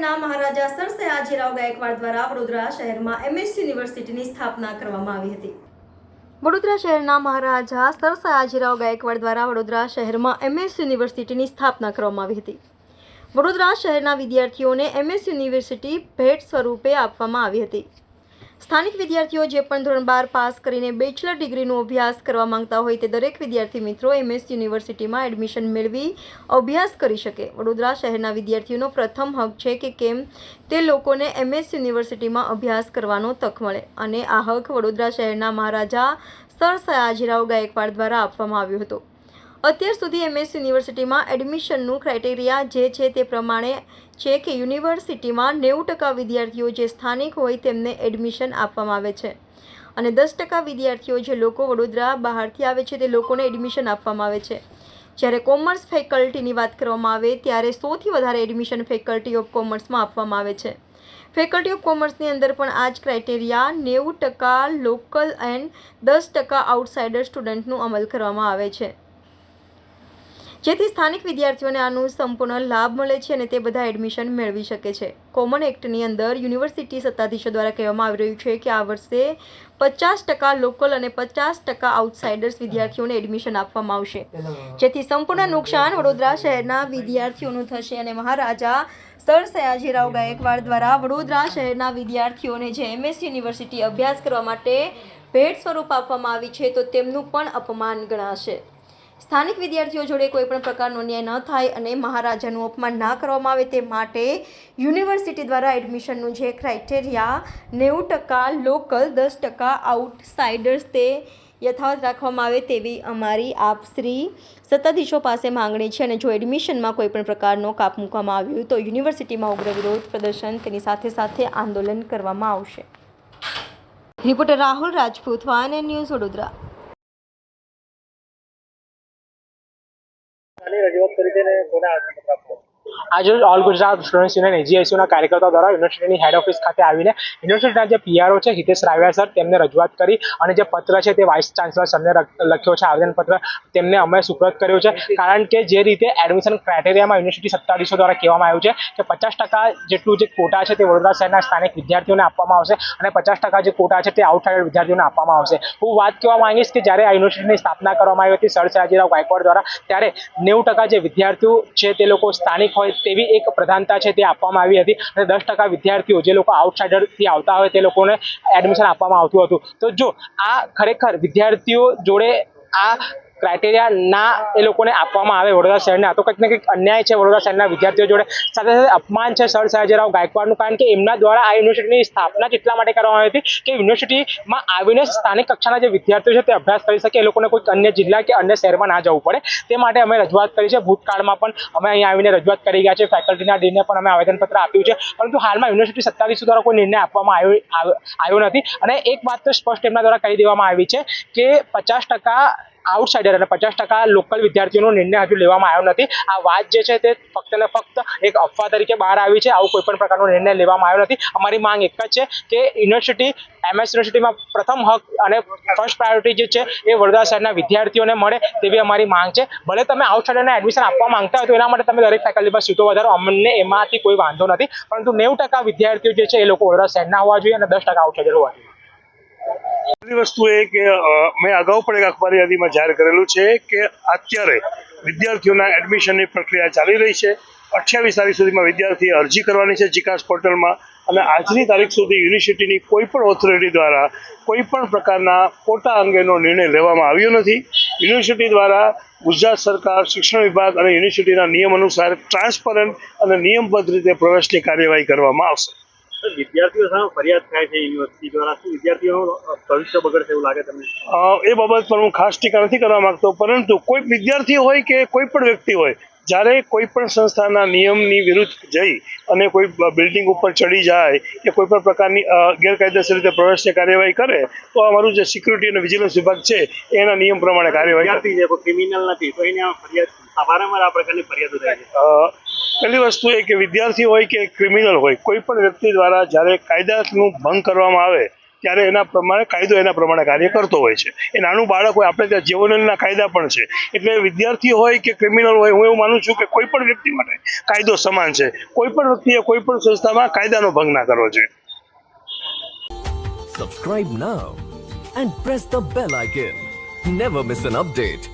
શહેરના મહારાજા સર સયાજીરાવ ગાયકવાડ દ્વારા વડોદરા શહેરમાં MS યુનિવર્સિટીની સ્થાપના કરવામાં આવી હતી। વડોદરા શહેરના મહારાજા સર સયાજીરાવ ગાયકવાડ દ્વારા વડોદરા શહેરમાં MS યુનિવર્સિટીની સ્થાપના કરવામાં આવી હતી। વડોદરા શહેરના વિદ્યાર્થીઓને MS યુનિવર્સિટી ભેટ સ્વરૂપે આપવામાં આવી હતી। સ્થાનિક વિદ્યાર્થીઓ જે પણ ધોરણ 12 પાસ કરીને બેચલર ડિગ્રીનો અભ્યાસ કરવા માંગતા હોય તે દરેક વિદ્યાર્થી મિત્રો MS યુનિવર્સિટીમાં એડમિશન મેળવી અભ્યાસ કરી શકે। વડોદરા શહેરના વિદ્યાર્થીઓનો પ્રથમ હક છે કે કેમ તે લોકોને MS યુનિવર્સિટીમાં અભ્યાસ કરવાનો તક મળે અને આ હક વડોદરા શહેરના મહારાજા સર સયાજીરાવ ગાયકવાડ દ્વારા આપવામાં આવ્યો હતો। અત્યાર સુધી MS યુનિવર્સિટીમાં એડમિશનનું ક્રાઇટેરિયા જે છે તે પ્રમાણે છે કે યુનિવર્સિટીમાં 90% વિદ્યાર્થીઓ જે સ્થાનિક હોય તેમને એડમિશન આપવામાં આવે છે અને 10% વિદ્યાર્થીઓ જે લોકો વડોદરા બહારથી આવે છે તે લોકોને એડમિશન આપવામાં આવે છે। જ્યારે કોમર્સ ફેકલ્ટીની વાત કરવામાં આવે ત્યારે 100થી વધારે એડમિશન ફેકલ્ટી ઓફ કોમર્સમાં આપવામાં આવે છે। ફેકલ્ટી ઓફ કોમર્સની અંદર પણ આ જ ક્રાઇટેરિયા 90% લોકલ એન્ડ 10% આઉટસાઇડર સ્ટુડન્ટનું અમલ કરવામાં આવે છે, જેથી સ્થાનિક વિદ્યાર્થીઓને આનો સંપૂર્ણ લાભ મળે છે અને તે બધા એડમિશન મેળવી શકે છે। કોમન એક્ટની અંદર યુનિવર્સિટી સત્તાધીશો દ્વારા કહેવામાં આવી રહ્યું છે કે આ વર્ષે 50% લોકલ અને 50% આઉટસાઇડર્સ વિદ્યાર્થીઓને એડમિશન આપવામાં આવશે, જેથી સંપૂર્ણ નુકસાન વડોદરા શહેરના વિદ્યાર્થીઓનું થશે અને મહારાજા સર સયાજીરાવ ગાયકવાડ દ્વારા વડોદરા શહેરના વિદ્યાર્થીઓને જે MS યુનિવર્સિટી અભ્યાસ કરવા માટે ભેટ સ્વરૂપ આપવામાં આવી છે તો તેમનું પણ અપમાન ગણાશે। સ્થાનિક વિદ્યાર્થીઓ જોડે કોઈ પણ પ્રકારનો અન્યાય ન થાય અને મહારાજાનું અપમાન ના કરવામાં આવે તે માટે યુનિવર્સિટી દ્વારા એડમિશનનું જે ક્રાઇટેરિયા 90% લોકલ 10% આઉટસાઇડર્સ તે યથાવત રાખવામાં આવે તેવી અમારી આપ શ્રી સત્તાધીશો પાસે માંગણી છે અને જો એડમિશનમાં કોઈ પણ પ્રકારનો કાપ મૂકવામાં આવ્યું તો યુનિવર્સિટીમાં ઉગ્ર વિરોધ પ્રદર્શન તેની સાથે આંદોલન કરવામાં આવશે। Reporter Rahul Rajput, YNN news, Vadodara. आज all Gujarat students union AGSU कार्यकर्ताओं द्वारा यूनिवर्सिटी हेड ऑफिस खाते आवीने यूनिवर्सिटीना जे PRO છે હિતેશ રાવડિયા સર તેમને રજૂઆત કરી અને જે પત્ર છે તે વાઇસ ચાન્સલર સરને લખ્યો છે। આવેદનપત્ર તેમને અમે સુપ્રત કર્યો છે, કારણ કે જે રીતે એડમિશન ક્રાઇટેરિયામાં યુનિવર્સિટી સત્તાધીશો દ્વારા કહેવામાં આવ્યું છે કે 50% જેટલું જે કોટા છે તે વડોદરા શહેરના સ્થાનિક વિદ્યાર્થીઓને આપવામાં આવશે અને 50% જે કોટા છે તે આઉટસાઇડર વિદ્યાર્થીઓને આપવામાં આવશે। હું વાત કહેવા માંગીશ કે જ્યારે આ યુનિવર્સિટીની સ્થાપના કરવામાં આવી હતી સર સયાજીરાવ ગાયકવાડ દ્વારા, ત્યારે 90% જે વિદ્યાર્થીઓ છે તે લોકો સ્થાનિક હોય તેવી એક પ્રધાનતા છે તે આપવામાં આવી હતી અને 10% વિદ્યાર્થીઓ જે લોકો આઉટસાઇડરથી આવતા હોય તે લોકોને એડમિશન આપવામાં આવતું હતું। તો જો આ ખરેખર વિદ્યાર્થીઓ જોડે આ ક્રાઇટેરિયા ના એ લોકોને આપવામાં આવે વડોદરા શહેરને, આ તો કંઈક ને કંઈક અન્યાય છે વડોદરા શહેરના વિદ્યાર્થીઓ જોડે, સાથે સાથે અપમાન છે સર સયાજીરાવ ગાયકવાડનું, કારણ કે એમના દ્વારા આ યુનિવર્સિટીની સ્થાપના જ એટલા માટે કરવામાં આવી હતી કે યુનિવર્સિટીમાં આવીને સ્થાનિક કક્ષાના જે વિદ્યાર્થીઓ છે તે અભ્યાસ કરી શકે, એ લોકોને કોઈ અન્ય જિલ્લા કે અન્ય શહેરમાં ના જવું પડે તે માટે અમે રજૂઆત કરી છે। ભૂતકાળમાં પણ અમે અહીંયા આવીને રજૂઆત કરી ગયા છે, ફેકલ્ટીના ડીને પણ અમે આવેદનપત્ર આપ્યું છે, પરંતુ હાલમાં યુનિવર્સિટી સત્તાધીશો દ્વારા કોઈ નિર્ણય આપવામાં આવ્યો નથી અને એક વાત તો સ્પષ્ટ એમના દ્વારા કહી દેવામાં આવી છે કે 50% આઉટસાઇડર અને 50% લોકલ વિદ્યાર્થીઓનો નિર્ણય હજુ લેવામાં આવ્યો નથી। આ વાત જે છે તે ફક્ત ને ફક્ત એક અફવા તરીકે બહાર આવી છે, આવું કોઈ પણ પ્રકારનો નિર્ણય લેવામાં આવ્યો નથી। અમારી માંગ એક જ છે કે યુનિવર્સિટી MS યુનિવર્સિટીમાં પ્રથમ હક અને ફર્સ્ટ પ્રાયોરિટી જે છે એ વડોદરા શહેરના વિદ્યાર્થીઓને મળે તેવી અમારી માંગ છે। ભલે તમે આઉટસાઇડરને એડમિશન આપવા માંગતા હોય તો એના માટે તમે દરેક ફેકલ્ટીમાં સીટો વધારો, અમને એમાંથી કોઈ વાંધો નથી, પરંતુ 90% વિદ્યાર્થીઓ જે છે એ લોકો વડોદરા શહેરના હોવા જોઈએ અને 10% આઉટસાઇડર હોવા જોઈએ। પહેલી વસ્તુ એ કે મેં અગાઉ પણ એક અખબારી યાદીમાં જાહેર કરેલું છે કે અત્યારે વિદ્યાર્થીઓના એડમિશનની પ્રક્રિયા ચાલી રહી છે। 28 તારીખ સુધીમાં વિદ્યાર્થીએ અરજી કરવાની છે જીકાસ પોર્ટલમાં અને આજની તારીખ સુધી યુનિવર્સિટીની કોઈ પણ ઓથોરિટી દ્વારા કોઈ પણ પ્રકારના કોટા અંગેનો નિર્ણય લેવામાં આવ્યો નથી। યુનિવર્સિટી દ્વારા ગુજરાત સરકાર, શિક્ષણ વિભાગ અને યુનિવર્સિટીના નિયમ અનુસાર ટ્રાન્સપરન્ટ અને નિયમબદ્ધ રીતે પ્રવેશની કાર્યવાહી કરવામાં આવશે। વિદ્યાર્થીઓ સામે ફરિયાદ થાય છે યુનિવર્સિટી દ્વારા, શું વિદ્યાર્થીઓનું ભવિષ્ય બગડશે એવું લાગે તમને? એ બાબત પર હું ખાસ ટીકા નથી કરવા માંગતો, પરંતુ કોઈ વિદ્યાર્થી હોય કે કોઈ પણ વ્યક્તિ હોય, જ્યારે કોઈ પણ સંસ્થાના નિયમની વિરુદ્ધ જઈ અને કોઈ બિલ્ડિંગ ઉપર ચડી જાય કે કોઈ પણ પ્રકારની ગેરકાયદેસર રીતે પ્રવેશની કાર્યવાહી કરે તો અમારું જે સિક્યુરિટી અને વિજિલન્સ વિભાગ છે એના નિયમ પ્રમાણે કાર્યવાહી છે, ક્રિમિનલ નથી તો એને ફરિયાદ વારંવાર આ પ્રકારની ફરિયાદો થાય છે। પહેલી વસ્તુ એ કે વિદ્યાર્થી હોય કે ક્રિમિનલ હોય, કોઈ પણ વ્યક્તિ દ્વારા જ્યારે કાયદાનું ભંગ કરવામાં આવે ત્યારે એના પ્રમાણે કાયદો એના પ્રમાણે કાર્ય કરતો હોય છે. એ નાનું બાળક હોય, આપણે ત્યાં જીવનના કાયદા પણ છે. એટલે વિદ્યાર્થી હોય કે ક્રિમિનલ હોય, હું એવું માનું છું કે કોઈ પણ વ્યક્તિ માટે કાયદો સમાન છે. કોઈ પણ વ્યક્તિએ કોઈ પણ સંસ્થામાં કાયદાનો ભંગ ના કરવો જોઈએ. Subscribe now and press the bell icon. Never miss an update.